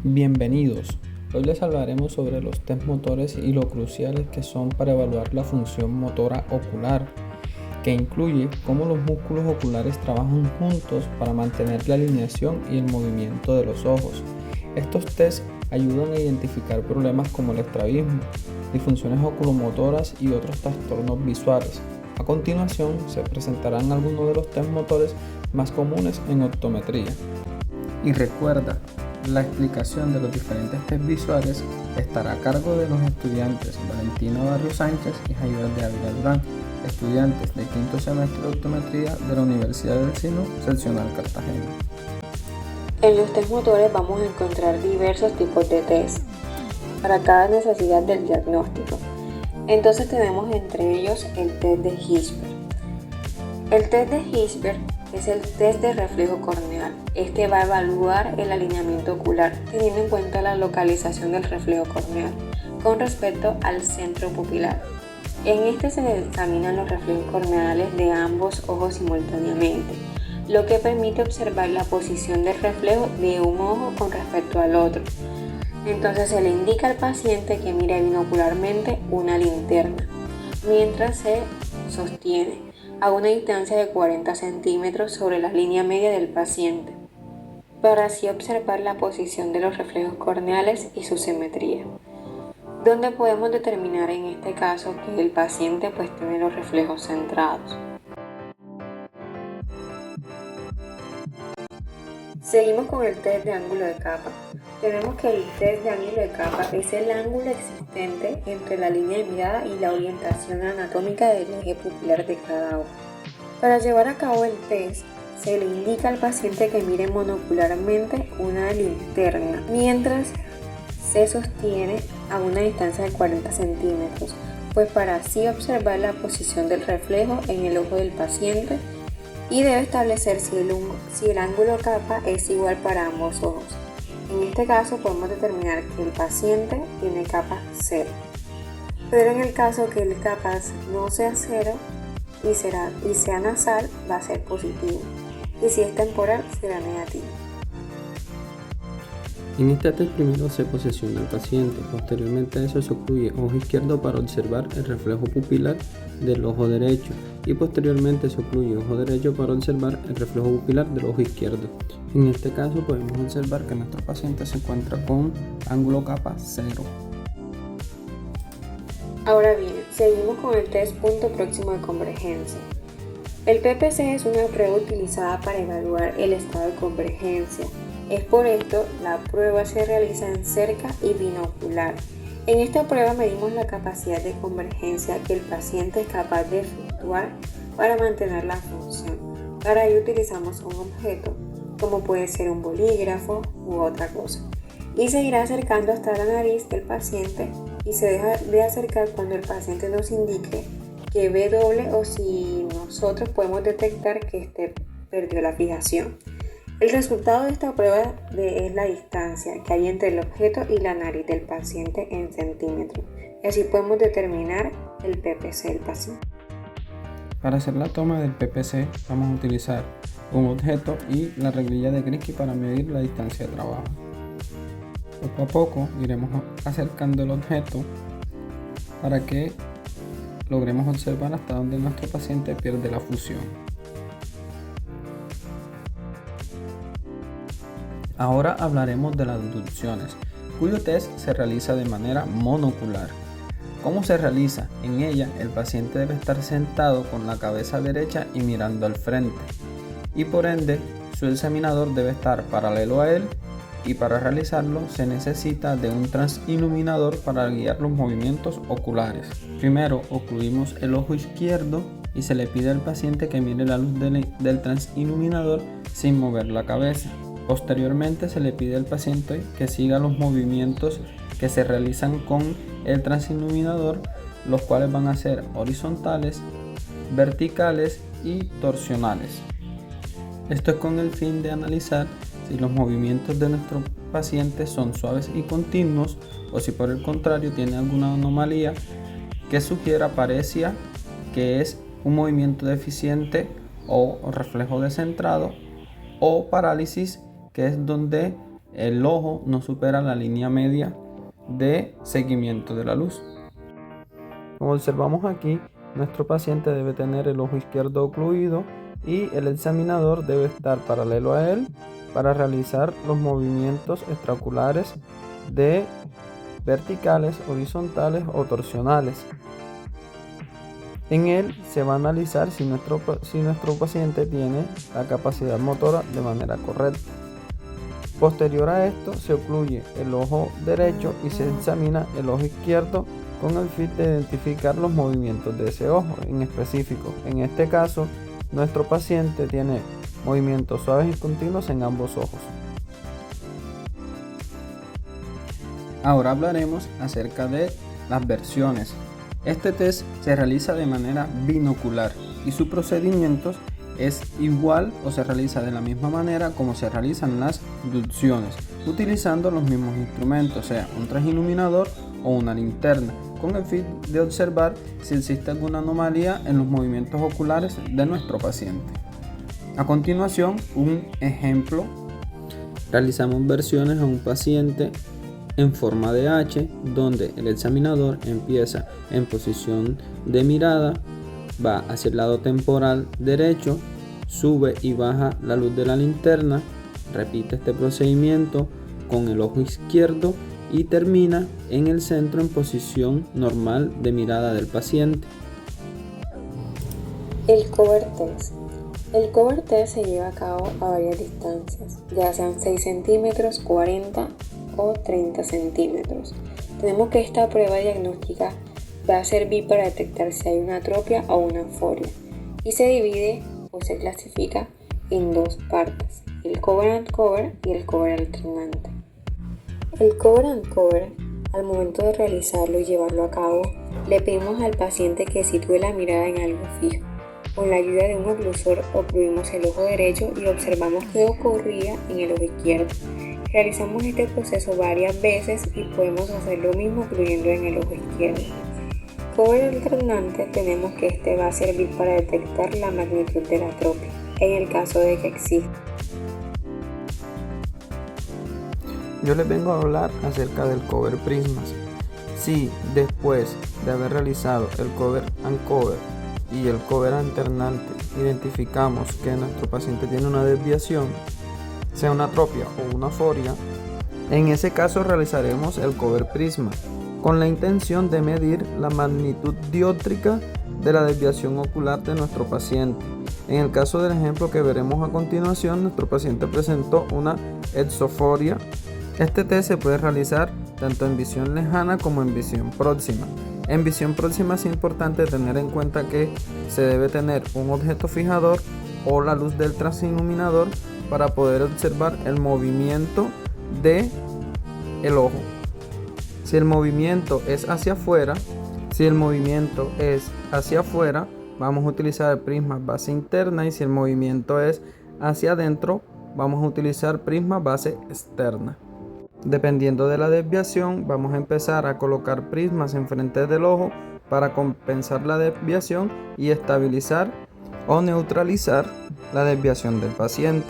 Bienvenidos. Hoy les hablaremos sobre los test motores y lo cruciales que son para evaluar la función motora ocular, que incluye cómo los músculos oculares trabajan juntos para mantener la alineación y el movimiento de los ojos. Estos tests ayudan a identificar problemas como el estrabismo, disfunciones oculomotoras y otros trastornos visuales. A continuación se presentarán algunos de los test motores más comunes en optometría. Y recuerda, la explicación de los diferentes test visuales estará a cargo de los estudiantes Valentina Barrio Sánchez y Javier de Ávila Durán, estudiantes de quinto semestre de optometría de la Universidad del Sinu, seccional Cartagena. En los test motores vamos a encontrar diversos tipos de test para cada necesidad del diagnóstico. Entonces tenemos entre ellos el test de Hirschberg. El test de Hirschberg es el test de reflejo corneal. Este va a evaluar el alineamiento ocular teniendo en cuenta la localización del reflejo corneal con respecto al centro pupilar. En este se examinan los reflejos corneales de ambos ojos simultáneamente, lo que permite observar la posición del reflejo de un ojo con respecto al otro. Entonces se le indica al paciente que mire binocularmente una linterna mientras se sostiene a una distancia de 40 centímetros sobre la línea media del paciente, para así observar la posición de los reflejos corneales y su simetría, donde podemos determinar en este caso que el paciente tiene los reflejos centrados. Seguimos con el test de ángulo de capa. Tenemos que el test de ángulo de capa es el ángulo existente entre la línea de mirada y la orientación anatómica del eje pupilar de cada ojo. Para llevar a cabo el test, se le indica al paciente que mire monocularmente una linterna mientras se sostiene a una distancia de 40 centímetros, para así observar la posición del reflejo en el ojo del paciente, y debe establecer si el ángulo capa es igual para ambos ojos. En este caso podemos determinar que el paciente tiene capa 0, pero en el caso que el capa no sea 0 y sea nasal, va a ser positivo, y si es temporal será negativo. En este test primero se posesiona al paciente, posteriormente a eso se ocluye ojo izquierdo para observar el reflejo pupilar del ojo derecho y posteriormente se ocluye ojo derecho para observar el reflejo pupilar del ojo izquierdo. En este caso podemos observar que nuestro paciente se encuentra con ángulo capa 0. Ahora bien, seguimos con el test punto próximo de convergencia. El PPC es una prueba utilizada para evaluar el estado de convergencia. Es por esto la prueba se realiza en cerca y binocular. En esta prueba medimos la capacidad de convergencia que el paciente es capaz de efectuar para mantener la función. Para ello utilizamos un objeto, como puede ser un bolígrafo u otra cosa, y se irá acercando hasta la nariz del paciente y se deja de acercar cuando el paciente nos indique que ve doble o si nosotros podemos detectar que perdió la fijación. El resultado de esta prueba es la distancia que hay entre el objeto y la nariz del paciente en centímetros, y así podemos determinar el PPC del paciente. Para hacer la toma del PPC vamos a utilizar un objeto y la reglilla de Krinsky para medir la distancia de trabajo. Poco a poco iremos acercando el objeto para que logremos observar hasta donde nuestro paciente pierde la fusión. Ahora hablaremos de las abducciones, cuyo test se realiza de manera monocular. ¿Cómo se realiza? En ella, el paciente debe estar sentado con la cabeza derecha y mirando al frente, y por ende, su examinador debe estar paralelo a él, y para realizarlo se necesita de un transiluminador para guiar los movimientos oculares. Primero, ocluimos el ojo izquierdo y se le pide al paciente que mire la luz del transiluminador sin mover la cabeza. Posteriormente se le pide al paciente que siga los movimientos que se realizan con el transiluminador, los cuales van a ser horizontales, verticales y torsionales. Esto es con el fin de analizar si los movimientos de nuestro paciente son suaves y continuos o si por el contrario tiene alguna anomalía que sugiera parecia que es un movimiento deficiente o reflejo descentrado, o parálisis, que es donde el ojo no supera la línea media de seguimiento de la luz. Como observamos aquí, nuestro paciente debe tener el ojo izquierdo ocluido y el examinador debe estar paralelo a él para realizar los movimientos extraoculares de verticales, horizontales o torsionales. En él se va a analizar si nuestro paciente tiene la capacidad motora de manera correcta. Posterior a esto se ocluye el ojo derecho y se examina el ojo izquierdo con el fin de identificar los movimientos de ese ojo en específico. En este caso, nuestro paciente tiene movimientos suaves y continuos en ambos ojos. Ahora hablaremos acerca de las versiones. Este test se realiza de manera binocular y su procedimiento es igual o se realiza de la misma manera como se realizan las inducciones, utilizando los mismos instrumentos, sea un transiluminador o una linterna, con el fin de observar si existe alguna anomalía en los movimientos oculares de nuestro paciente. A continuación, un ejemplo. Realizamos versiones a un paciente en forma de H, donde el examinador empieza en posición de mirada, va hacia el lado temporal derecho, sube y baja la luz de la linterna, repite este procedimiento con el ojo izquierdo y termina en el centro en posición normal de mirada del paciente. El cover test. El cover test se lleva a cabo a varias distancias, ya sean 6 centímetros, 40 o 30 centímetros. Tenemos que esta prueba diagnóstica va a servir para detectar si hay una atropia o una aforia y se divide o se clasifica en dos partes, el cover and cover y el cover alternante. El cover and cover, al momento de realizarlo y llevarlo a cabo, le pedimos al paciente que sitúe la mirada en algo fijo. Con la ayuda de un oclusor ocluimos el ojo derecho y observamos qué ocurría en el ojo izquierdo. Realizamos este proceso varias veces y podemos hacer lo mismo ocluyendo en el ojo izquierdo. Cover alternante, tenemos que este va a servir para detectar la magnitud de la atropia, en el caso de que exista. Yo les vengo a hablar acerca del cover prismas. Si después de haber realizado el cover and cover y el cover alternante identificamos que nuestro paciente tiene una desviación, sea una atropia o una aforia, en ese caso realizaremos el cover prisma con la intención de medir la magnitud dióptrica de la desviación ocular de nuestro paciente. En el caso del ejemplo que veremos a continuación, nuestro paciente presentó una exoforia. Este test se puede realizar tanto en visión lejana como en visión próxima. En visión próxima es importante tener en cuenta que se debe tener un objeto fijador o la luz del transiluminador para poder observar el movimiento del ojo. Si el movimiento es hacia afuera, vamos a utilizar el prisma base interna, y si el movimiento es hacia adentro, vamos a utilizar prisma base externa. Dependiendo de la desviación, vamos a empezar a colocar prismas enfrente del ojo para compensar la desviación y estabilizar o neutralizar la desviación del paciente.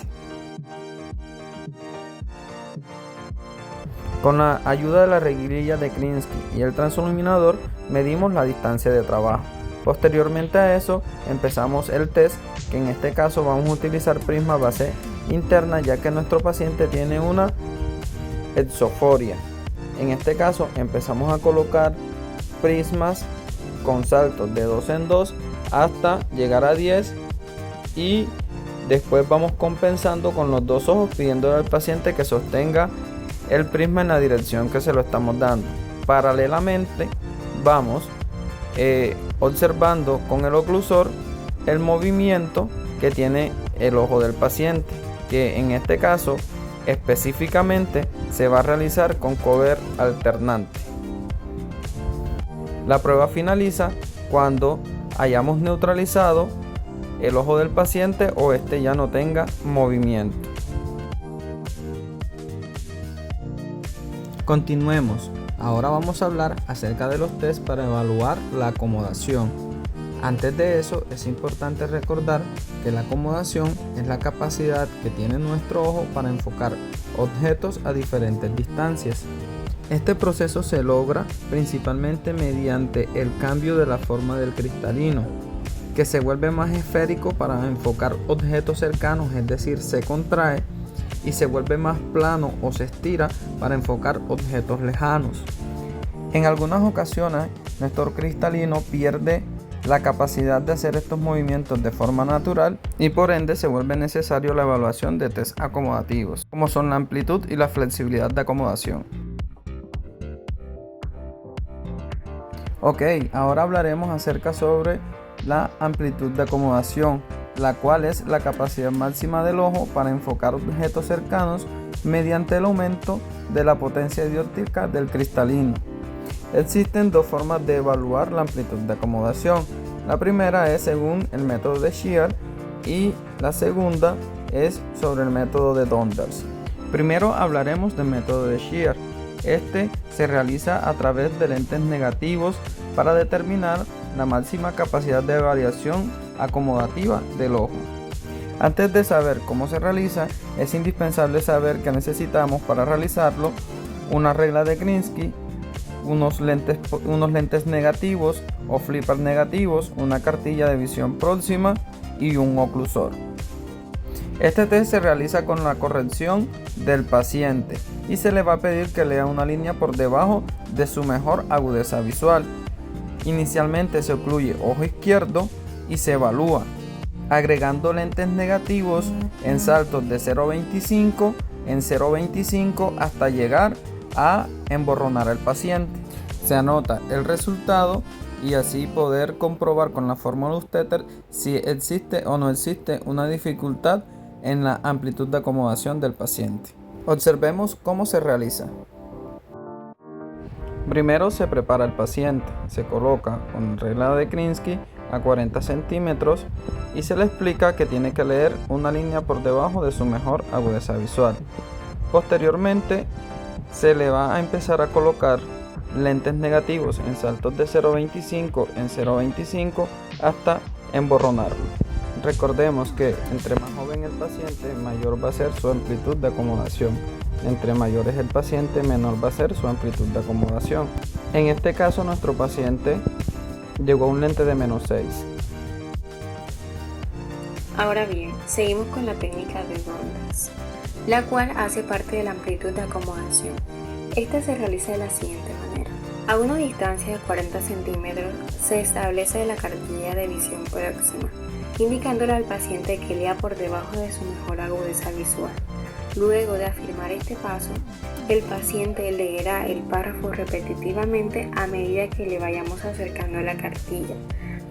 Con la ayuda de la rejilla de Klinsky y el transiluminador medimos la distancia de trabajo. Posteriormente a eso empezamos el test, que en este caso vamos a utilizar prisma base interna, ya que nuestro paciente tiene una exoforia. En este caso empezamos a colocar prismas con saltos de 2 en 2 hasta llegar a 10 y después vamos compensando con los dos ojos, pidiéndole al paciente que sostenga el prisma en la dirección que se lo estamos dando. Paralelamente vamos observando con el oclusor el movimiento que tiene el ojo del paciente, que en este caso específicamente se va a realizar con cover alternante. La prueba finaliza cuando hayamos neutralizado el ojo del paciente o este ya no tenga movimiento. Continuemos. Ahora vamos a hablar acerca de los test para evaluar la acomodación. Antes de eso, es importante recordar que la acomodación es la capacidad que tiene nuestro ojo para enfocar objetos a diferentes distancias. Este proceso se logra principalmente mediante el cambio de la forma del cristalino, que se vuelve más esférico para enfocar objetos cercanos, es decir, se contrae, y se vuelve más plano o se estira para enfocar objetos lejanos. En algunas ocasiones, nuestro cristalino pierde la capacidad de hacer estos movimientos de forma natural y por ende se vuelve necesario la evaluación de test acomodativos, como son la amplitud y la flexibilidad de acomodación. Ok, ahora hablaremos acerca sobre la amplitud de acomodación, la cual es la capacidad máxima del ojo para enfocar objetos cercanos mediante el aumento de la potencia dióptrica del cristalino. Existen dos formas de evaluar la amplitud de acomodación. La primera es según el método de Shear y la segunda es sobre el método de Donders. Primero hablaremos del método de Shear. Este se realiza a través de lentes negativos para determinar la máxima capacidad de variación acomodativa del ojo. Antes de saber cómo se realiza, es indispensable saber que necesitamos para realizarlo una regla de Krinsky, unos lentes negativos o flippers negativos, una cartilla de visión próxima y un oclusor. Este test se realiza con la corrección del paciente y se le va a pedir que lea una línea por debajo de su mejor agudeza visual. Inicialmente se ocluye ojo izquierdo y se evalúa agregando lentes negativos en saltos de 0.25 en 0.25 hasta llegar a emborronar al paciente. Se anota el resultado y así poder comprobar con la fórmula Usteter si existe o no existe una dificultad en la amplitud de acomodación del paciente. Observemos cómo se realiza. Primero se prepara el paciente, se coloca con regla de Krinsky a 40 centímetros y se le explica que tiene que leer una línea por debajo de su mejor agudeza visual. Posteriormente se le va a empezar a colocar lentes negativos en saltos de 0.25 en 0.25 hasta emborronarlo. Recordemos que entre más joven el paciente, mayor va a ser su amplitud de acomodación. Entre mayor es el paciente, menor va a ser su amplitud de acomodación. En este caso, nuestro paciente llegó a un lente de -6. Ahora bien, seguimos con la técnica de Donders, la cual hace parte de la amplitud de acomodación. Esta se realiza de la siguiente manera. A una distancia de 40 centímetros se establece la cartilla de visión próxima, indicándole al paciente que lea por debajo de su mejor agudeza visual. Luego de afirmar este paso, el paciente leerá el párrafo repetitivamente a medida que le vayamos acercando a la cartilla,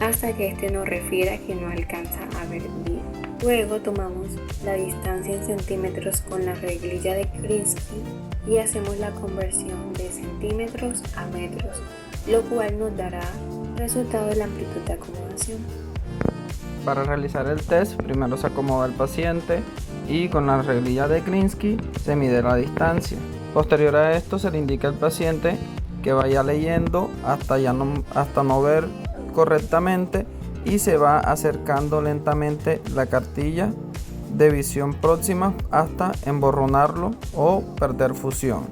hasta que éste nos refiera que no alcanza a ver bien. Luego tomamos la distancia en centímetros con la reglilla de Krinsky y hacemos la conversión de centímetros a metros, lo cual nos dará resultado de la amplitud de acomodación. Para realizar el test, primero se acomoda el paciente y con la reglilla de Krinsky se mide la distancia. Posterior a esto se le indica al paciente que vaya leyendo hasta no ver correctamente y se va acercando lentamente la cartilla de visión próxima hasta emborronarlo o perder fusión.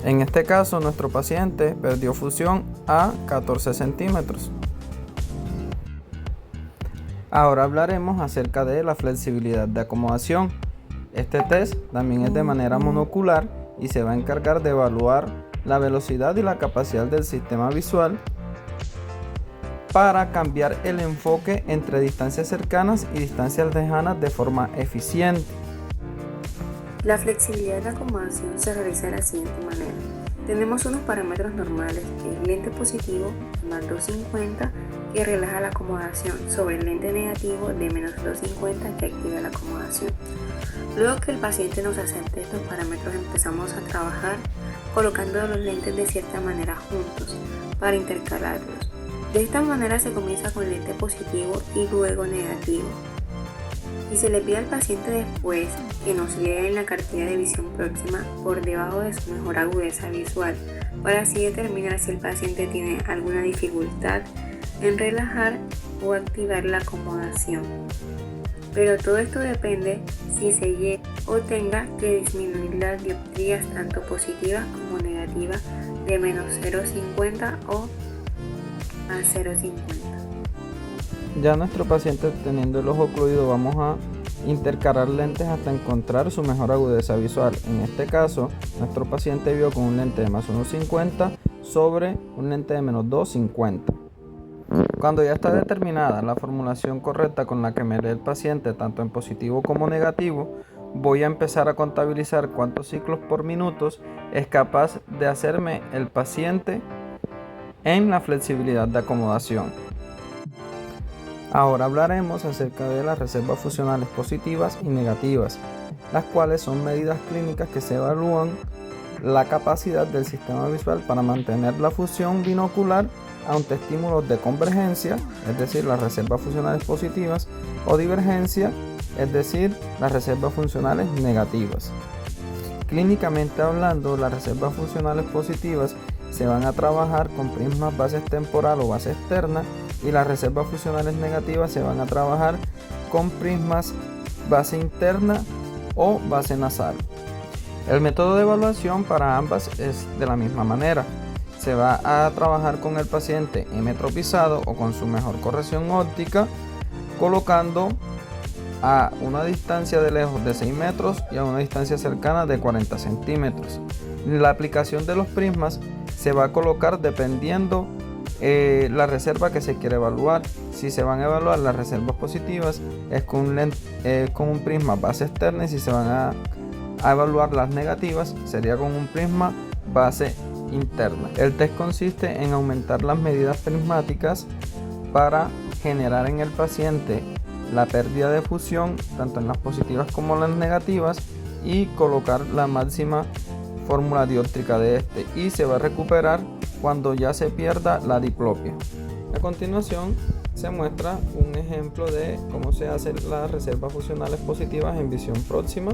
En este caso nuestro paciente perdió fusión a 14 centímetros. Ahora hablaremos acerca de la flexibilidad de acomodación. Este test también es de manera monocular y se va a encargar de evaluar la velocidad y la capacidad del sistema visual para cambiar el enfoque entre distancias cercanas y distancias lejanas de forma eficiente. La flexibilidad de acomodación se realiza de la siguiente manera. Tenemos unos parámetros normales, que es lente positivo más 250 que relaja la acomodación sobre el lente negativo de menos 250 que activa la acomodación. Luego que el paciente nos acepte estos parámetros, empezamos a trabajar colocando los lentes de cierta manera juntos para intercalarlos. De esta manera se comienza con lente positivo y luego negativo. Y se le pide al paciente después que nos lea en la cartilla de visión próxima por debajo de su mejor agudeza visual, para así determinar si el paciente tiene alguna dificultad en relajar o activar la acomodación. Pero todo esto depende si se llega o tenga que disminuir las dioptrías tanto positivas como negativas de menos 0,50 o más 0,50. Ya nuestro paciente teniendo el ojo ocluido, vamos a intercalar lentes hasta encontrar su mejor agudeza visual. En este caso, nuestro paciente vio con un lente de más 1,50 sobre un lente de menos 2,50. Cuando ya está determinada la formulación correcta con la que me lee el paciente, tanto en positivo como negativo, voy a empezar a contabilizar cuántos ciclos por minuto es capaz de hacerme el paciente en la flexibilidad de acomodación. Ahora hablaremos acerca de las reservas fusionales positivas y negativas, las cuales son medidas clínicas que se evalúan la capacidad del sistema visual para mantener la fusión binocular ante estímulos de convergencia, es decir, las reservas funcionales positivas, o divergencia, es decir, las reservas funcionales negativas. Clínicamente hablando, las reservas funcionales positivas se van a trabajar con prismas base temporal o base externa, y las reservas funcionales negativas se van a trabajar con prismas base interna o base nasal. El método de evaluación para ambas es de la misma manera. Se va a trabajar con el paciente hemetropizado o con su mejor corrección óptica, colocando a una distancia de lejos de 6 metros y a una distancia cercana de 40 centímetros. La aplicación de los prismas se va a colocar dependiendo la reserva que se quiere evaluar. Si se van a evaluar las reservas positivas es con un prisma base externa, y si se van a evaluar las negativas sería con un prisma base interna. El test consiste en aumentar las medidas prismáticas para generar en el paciente la pérdida de fusión tanto en las positivas como en las negativas y colocar la máxima fórmula dióptrica de este, y se va a recuperar cuando ya se pierda la diplopia. A continuación se muestra un ejemplo de cómo se hacen las reservas fusionales positivas en visión próxima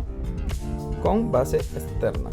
con base externa.